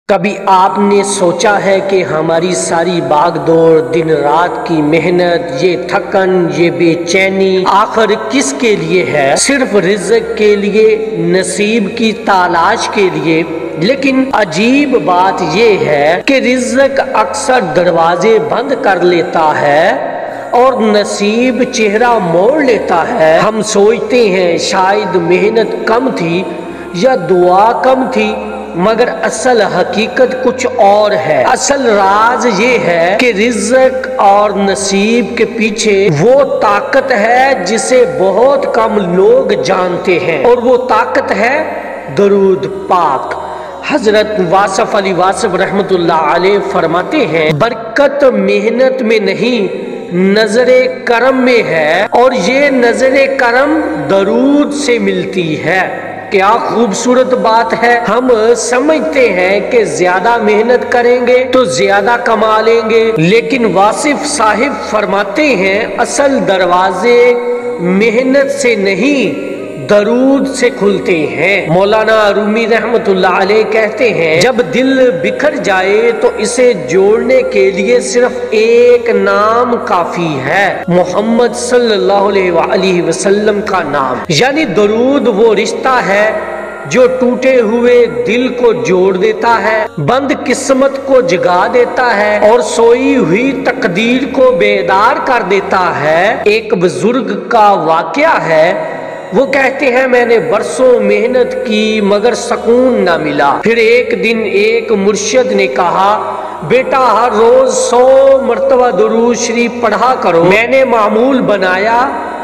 کبھی آپ نے سوچا ہے کہ ہماری ساری باغ دوڑ، دن رات کی محنت، یہ تھکن، یہ بے چینی آخر کس کے لیے ہے؟ صرف رزق کے لیے، نصیب کی تلاش کے لیے۔ لیکن عجیب بات یہ ہے کہ رزق اکثر دروازے بند کر لیتا ہے اور نصیب چہرہ موڑ لیتا ہے۔ ہم سوچتے ہیں شاید محنت کم تھی یا دعا کم تھی، مگر اصل حقیقت کچھ اور ہے۔ اصل راز یہ ہے کہ رزق اور نصیب کے پیچھے وہ طاقت ہے جسے بہت کم لوگ جانتے ہیں، اور وہ طاقت ہے درود پاک۔ حضرت واصف علی واصف رحمت اللہ علیہ فرماتے ہیں، برکت محنت میں نہیں، نظر کرم میں ہے، اور یہ نظر کرم درود سے ملتی ہے۔ کیا خوبصورت بات ہے۔ ہم سمجھتے ہیں کہ زیادہ محنت کریں گے تو زیادہ کما لیں گے، لیکن واصف صاحب فرماتے ہیں اصل دروازے محنت سے نہیں، درود سے کھلتے ہیں۔ مولانا رومی رحمت اللہ علیہ کہتے ہیں، جب دل بکھر جائے تو اسے جوڑنے کے لیے صرف ایک نام کافی ہے، محمد صلی اللہ علیہ وآلہ وسلم کا نام۔ یعنی درود وہ رشتہ ہے جو ٹوٹے ہوئے دل کو جوڑ دیتا ہے، بند قسمت کو جگا دیتا ہے، اور سوئی ہوئی تقدیر کو بیدار کر دیتا ہے۔ ایک بزرگ کا واقعہ ہے، وہ کہتے ہیں میں نے برسوں محنت کی مگر سکون نہ ملا۔ پھر ایک دن ایک مرشد نے کہا، بیٹا ہر روز 100 مرتبہ درود شریف پڑھا کرو۔ میں نے معمول بنایا،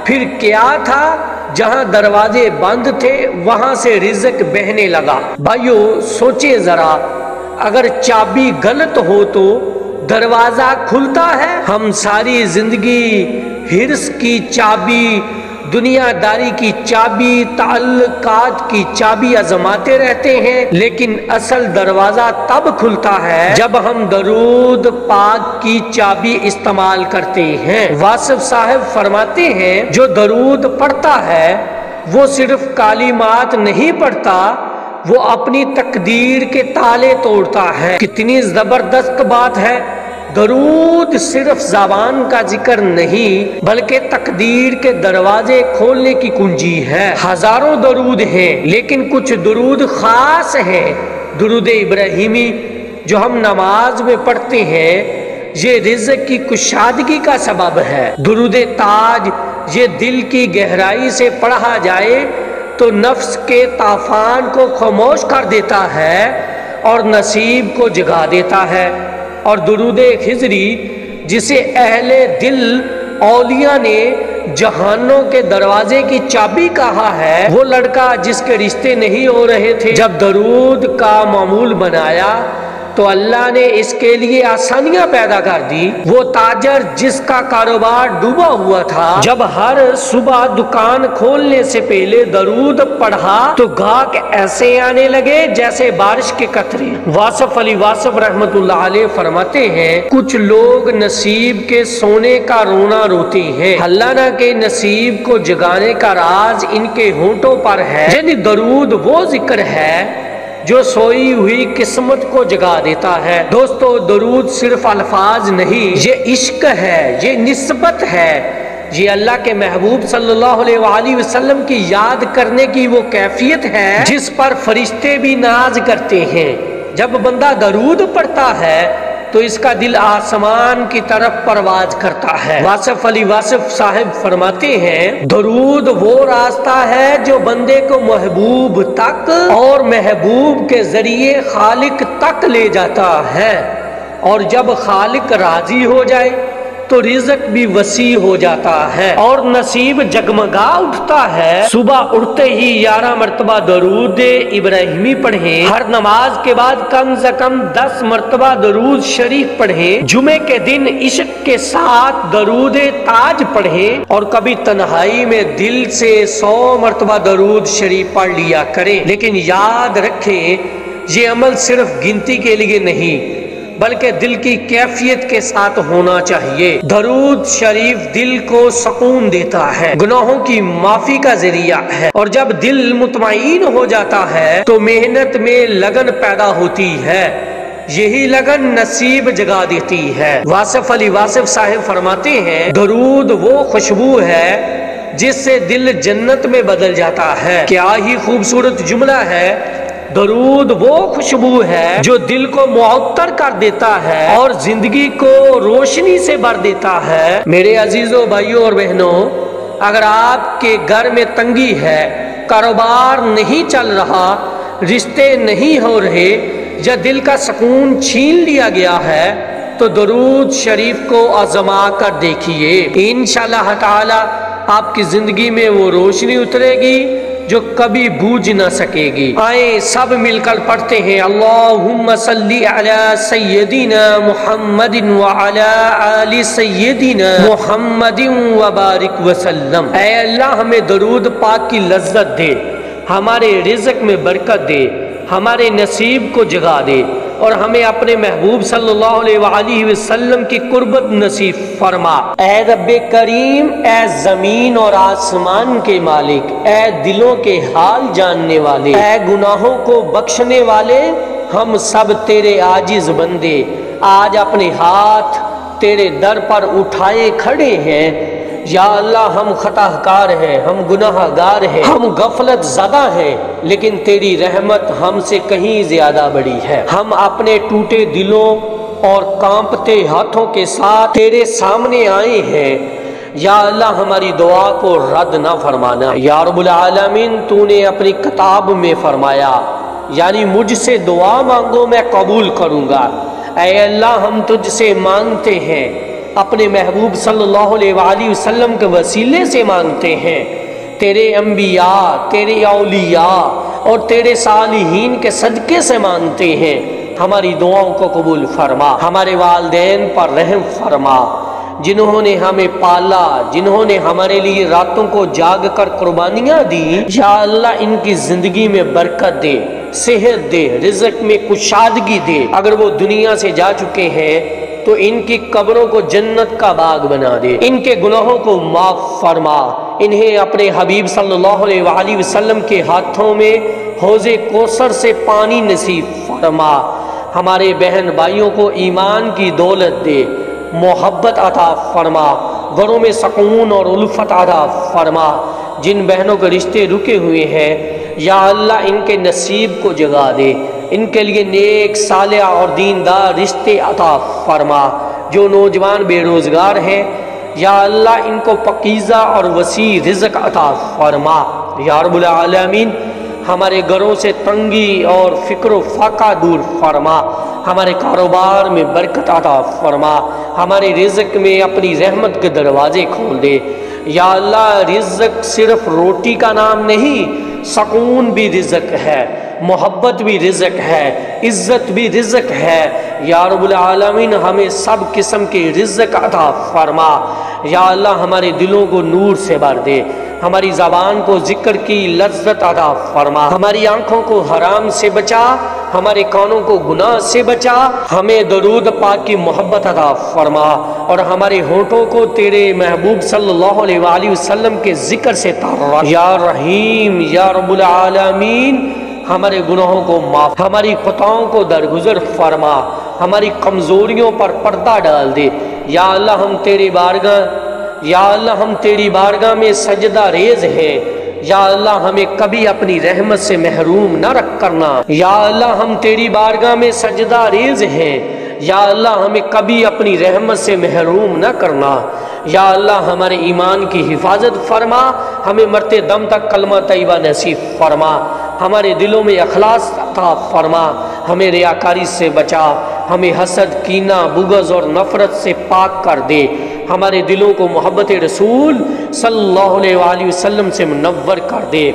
پھر کیا تھا، جہاں دروازے بند تھے وہاں سے رزق بہنے لگا۔ بھائیو سوچے ذرا، اگر چابی غلط ہو تو دروازہ کھلتا ہے؟ ہم ساری زندگی حرص کی چابی، دنیا داری کی چابی، تعلقات کی چابی آزماتے رہتے ہیں، لیکن اصل دروازہ تب کھلتا ہے جب ہم درود پاک کی چابی استعمال کرتے ہیں۔ واصف صاحب فرماتے ہیں، جو درود پڑھتا ہے وہ صرف کلمات نہیں پڑھتا، وہ اپنی تقدیر کے تالے توڑتا ہے۔ کتنی زبردست بات ہے۔ درود صرف زبان کا ذکر نہیں بلکہ تقدیر کے دروازے کھولنے کی کنجی ہے۔ ہزاروں درود ہیں لیکن کچھ درود خاص ہیں۔ درود ابراہیمی جو ہم نماز میں پڑھتے ہیں یہ رزق کی کشادگی کا سبب ہے۔ درود تاج یہ دل کی گہرائی سے پڑھا جائے تو نفس کے طوفان کو خاموش کر دیتا ہے اور نصیب کو جگا دیتا ہے۔ اور درود خضری جسے اہل دل اولیاء نے جہانوں کے دروازے کی چابی کہا ہے، وہ لڑکا جس کے رشتے نہیں ہو رہے تھے، جب درود کا معمول بنایا تو اللہ نے اس کے لیے آسانیاں پیدا کر دی۔ وہ تاجر جس کا کاروبار ڈوبا ہوا تھا، جب ہر صبح دکان کھولنے سے پہلے درود پڑھا تو گاہک ایسے آنے لگے جیسے بارش کے قطرے۔ واصف علی واصف رحمت اللہ علیہ فرماتے ہیں، کچھ لوگ نصیب کے سونے کا رونا روتے ہیں، اللہ نہ کہ نصیب کو جگانے کا راز ان کے ہونٹوں پر ہے۔ یعنی درود وہ ذکر ہے جو سوئی ہوئی قسمت کو جگا دیتا ہے۔ دوستو درود صرف الفاظ نہیں، یہ عشق ہے، یہ نسبت ہے، یہ اللہ کے محبوب صلی اللہ علیہ وآلہ وسلم کی یاد کرنے کی وہ کیفیت ہے جس پر فرشتے بھی ناز کرتے ہیں۔ جب بندہ درود پڑھتا ہے تو اس کا دل آسمان کی طرف پرواز کرتا ہے۔ واصف علی واصف صاحب فرماتے ہیں، درود وہ راستہ ہے جو بندے کو محبوب تک اور محبوب کے ذریعے خالق تک لے جاتا ہے، اور جب خالق راضی ہو جائے تو رزق بھی وسیع ہو جاتا ہے اور نصیب جگمگا اٹھتا ہے۔ صبح اٹھتے ہی 11 مرتبہ درود ابراہیمی پڑھیں، ہر نماز کے بعد کم سے کم 10 مرتبہ درود شریف پڑھیں، جمعے کے دن عشق کے ساتھ درود تاج پڑھیں، اور کبھی تنہائی میں دل سے 100 مرتبہ درود شریف پڑھ لیا کریں۔ لیکن یاد رکھیں یہ عمل صرف گنتی کے لیے نہیں بلکہ دل کی کیفیت کے ساتھ ہونا چاہیے۔ درود شریف دل کو سکون دیتا ہے، گناہوں کی معافی کا ذریعہ ہے، اور جب دل مطمئن ہو جاتا ہے تو محنت میں لگن پیدا ہوتی ہے۔ یہی لگن نصیب جگا دیتی ہے۔ واصف علی واصف صاحب فرماتے ہیں درود وہ خوشبو ہے جس سے دل جنت میں بدل جاتا ہے۔ کیا ہی خوبصورت جملہ ہے۔ درود وہ خوشبو ہے جو دل کو معطر کر دیتا ہے اور زندگی کو روشنی سے بھر دیتا ہے۔ میرے عزیزوں، بھائیوں اور بہنوں، اگر آپ کے گھر میں تنگی ہے، کاروبار نہیں چل رہا، رشتے نہیں ہو رہے یا دل کا سکون چھین لیا گیا ہے تو درود شریف کو آزما کر دیکھیے، انشاءاللہ تعالی آپ کی زندگی میں وہ روشنی اترے گی جو کبھی بوجھ نہ سکے گی۔ آئیں سب مل کر پڑھتے ہیں اللہم صلی علی سیدنا محمد وعلی آل سیدنا محمد وبارک وسلم۔ اے اللہ ہمیں درود پاک کی لذت دے، ہمارے رزق میں برکت دے، ہمارے نصیب کو جگا دے اور ہمیں اپنے محبوب صلی اللہ علیہ وآلہ وسلم کی قربت نصیب فرما۔ اے رب کریم، اے زمین اور آسمان کے مالک، اے دلوں کے حال جاننے والے، اے گناہوں کو بخشنے والے، ہم سب تیرے عاجز بندے آج اپنے ہاتھ تیرے در پر اٹھائے کھڑے ہیں۔ یا اللہ ہم خطا کار ہیں، ہم گناہ گار ہیں، ہم غفلت زدہ ہیں، لیکن تیری رحمت ہم سے کہیں زیادہ بڑی ہے۔ ہم اپنے ٹوٹے دلوں اور کانپتے ہاتھوں کے ساتھ تیرے سامنے آئے ہیں۔ یا اللہ ہماری دعا کو رد نہ فرمانا۔ یا رب العالمین، تو نے اپنی کتاب میں فرمایا یعنی مجھ سے دعا مانگو میں قبول کروں گا۔ اے اللہ ہم تجھ سے مانگتے ہیں، اپنے محبوب صلی اللہ علیہ وآلہ وسلم کے وسیلے سے مانگتے ہیں، تیرے انبیاء، تیرے اولیاء اور تیرے صالحین کے صدقے سے مانگتے ہیں۔ ہماری دعاؤں کو قبول فرما، ہمارے والدین پر رحم فرما، جنہوں نے ہمیں پالا، جنہوں نے ہمارے لیے راتوں کو جاگ کر قربانیاں دی۔ یا اللہ ان کی زندگی میں برکت دے، صحت دے، رزق میں کشادگی دے۔ اگر وہ دنیا سے جا چکے ہیں تو ان کی قبروں کو جنت کا باغ بنا دے، ان کے گناہوں کو معاف فرما، انہیں اپنے حبیب صلی اللہ علیہ وآلہ وسلم کے ہاتھوں میں حوض کوثر سے پانی نصیب فرما۔ ہمارے بہن بھائیوں کو ایمان کی دولت دے، محبت عطا فرما، گھروں میں سکون اور الفت عطا فرما۔ جن بہنوں کے رشتے رکے ہوئے ہیں یا اللہ ان کے نصیب کو جگا دے، ان کے لیے نیک صالح اور دیندار رشتے عطا فرما۔ جو نوجوان بے روزگار ہیں یا اللہ ان کو پاکیزہ اور وسیع رزق عطا فرما۔ یا رب العالمین ہمارے گھروں سے تنگی اور فکر و فاقہ دور فرما، ہمارے کاروبار میں برکت عطا فرما، ہمارے رزق میں اپنی رحمت کے دروازے کھول دے۔ یا اللہ رزق صرف روٹی کا نام نہیں، سکون بھی رزق ہے، محبت بھی رزق ہے، عزت بھی رزق ہے۔ یا رب العالمین ہمیں سب قسم کے رزق عطا فرما۔ یا اللہ ہمارے دلوں کو نور سے بھر دے، ہماری زبان کو ذکر کی لذت عطا فرما، ہماری آنکھوں کو حرام سے بچا، ہمارے کانوں کو گناہ سے بچا، ہمیں درود پاک کی محبت عطا فرما اور ہمارے ہونٹوں کو تیرے محبوب صلی اللہ علیہ وآلہ وسلم کے ذکر سے تر۔ یا رحیم یا رب العالمین ہمارے گناہوں کو معاف، ہماری خطاؤں کو درگزر فرما، ہماری کمزوریوں پر پردہ ڈال دے۔ یا اللہ ہم تیری بارگاہ میں سجدہ ریز ہیں۔ یا اللہ ہمیں کبھی اپنی رحمت سے محروم نہ رکھ کرنا۔ یا اللہ ہم تیری بارگاہ میں سجدہ ریز ہیں۔ یا اللہ ہمیں کبھی اپنی رحمت سے محروم نہ کرنا۔ یا اللہ ہمارے ایمان کی حفاظت فرما، ہمیں مرتے دم تک کلمہ طیبہ نصیب فرما، ہمارے دلوں میں اخلاص عطا فرما، ہمیں ریاکاری سے بچا، ہمیں حسد، کینہ، بغض اور نفرت سے پاک کر دے، ہمارے دلوں کو محبت رسول صلی اللہ علیہ وآلہ وسلم سے منور کر دے۔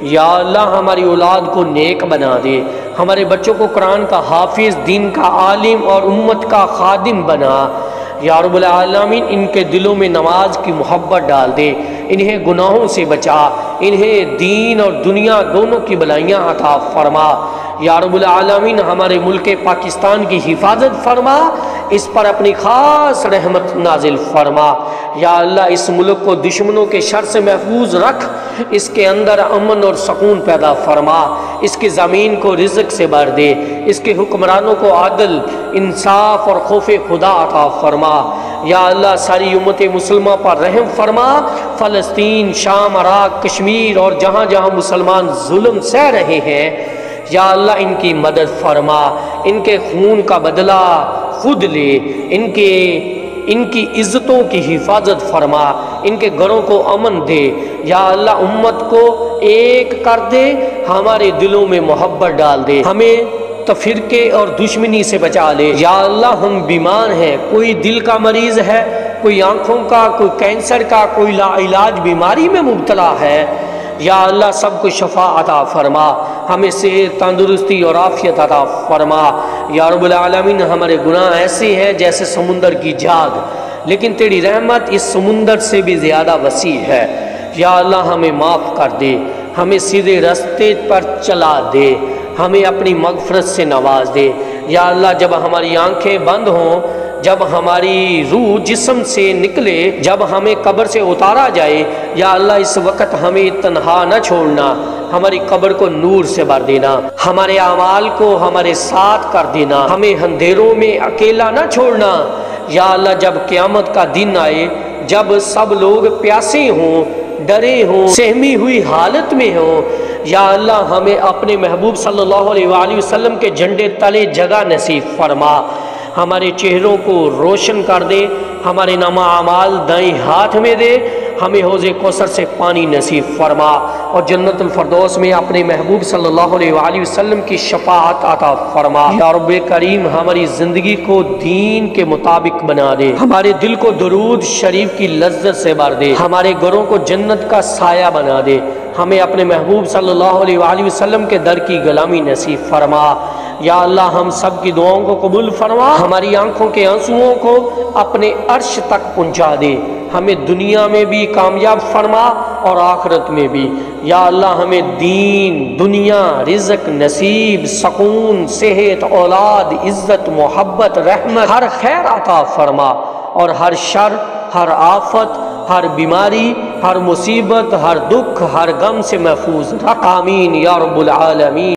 یا اللہ ہماری اولاد کو نیک بنا دے، ہمارے بچوں کو قرآن کا حافظ، دین کا عالم اور امت کا خادم بنا۔ یا رب العالمین ان کے دلوں میں نماز کی محبت ڈال دے، انہیں گناہوں سے بچا، انہیں دین اور دنیا دونوں کی بلائیاں عطا فرما۔ یا رب العالمین ہمارے ملک پاکستان کی حفاظت فرما، اس پر اپنی خاص رحمت نازل فرما۔ یا اللہ اس ملک کو دشمنوں کے شر سے محفوظ رکھ، اس کے اندر امن اور سکون پیدا فرما، اس کی زمین کو رزق سے بھر دے، اس کے حکمرانوں کو عدل، انصاف اور خوف خدا عطا فرما۔ یا اللہ ساری امت مسلمہ پر رحم فرما، فلسطین، شام، عراق، کشمیر اور جہاں جہاں مسلمان ظلم سہ رہے ہیں، یا اللہ ان کی مدد فرما، ان کے خون کا بدلہ خود لے، ان کی عزتوں کی حفاظت فرما، ان کے گھروں کو امن دے۔ یا اللہ امت کو ایک کر دے، ہمارے دلوں میں محبت ڈال دے، ہمیں تفرقے اور دشمنی سے بچا لے۔ یا اللہ ہم بیمار ہیں، کوئی دل کا مریض ہے، کوئی آنکھوں کا، کوئی کینسر کا، کوئی لا علاج بیماری میں مبتلا ہے، یا اللہ سب کو شفا عطا فرما، ہمیں صحت، تندرستی اور عافیت عطا فرما۔ یا رب العالمین ہمارے گناہ ایسے ہیں جیسے سمندر کی جھاگ، لیکن تیری رحمت اس سمندر سے بھی زیادہ وسیع ہے۔ یا اللہ ہمیں معاف کر دے، ہمیں سیدھے راستے پر چلا دے، ہمیں اپنی مغفرت سے نواز دے۔ یا اللہ جب ہماری آنکھیں بند ہوں، جب ہماری روح جسم سے نکلے، جب ہمیں قبر سے اتارا جائے، یا اللہ اس وقت ہمیں تنہا نہ چھوڑنا، ہماری قبر کو نور سے بھر دینا، ہمارے اعمال کو ہمارے ساتھ کر دینا، ہمیں اندھیروں میں اکیلا نہ چھوڑنا۔ یا اللہ جب قیامت کا دن آئے، جب سب لوگ پیاسے ہوں، ڈرے ہوں، سہمی ہوئی حالت میں ہوں، یا اللہ ہمیں اپنے محبوب صلی اللہ علیہ وآلہ وسلم کے جھنڈے تلے جگہ نصیب فرما، ہمارے چہروں کو روشن کر دے، ہمارے نامہ اعمال دائیں ہاتھ میں دے، ہمیں حوض کوثر سے پانی نصیب فرما، اور جنت الفردوس میں اپنے محبوب صلی اللہ علیہ وآلہ وسلم کی شفاعت عطا فرما۔ یا رب کریم ہماری زندگی کو دین کے مطابق بنا دے، ہمارے دل کو درود شریف کی لذت سے بھر دے، ہمارے گھروں کو جنت کا سایہ بنا دے، ہمیں اپنے محبوب صلی اللہ علیہ وآلہ وسلم کے در کی غلامی نصیب فرما۔ یا اللہ ہم سب کی دعاؤں کو قبول فرما، ہماری آنکھوں کے آنسوؤں کو اپنے عرش تک پہنچا دے، ہمیں دنیا میں بھی کامیاب فرما اور آخرت میں بھی۔ یا اللہ ہمیں دین، دنیا، رزق، نصیب، سکون، صحت، اولاد، عزت، محبت، رحمت، ہر خیر عطا فرما، اور ہر شر، ہر آفت، ہر بیماری، ہر مصیبت، ہر دکھ، ہر غم سے محفوظ رکھ۔ آمین یا رب العالمین۔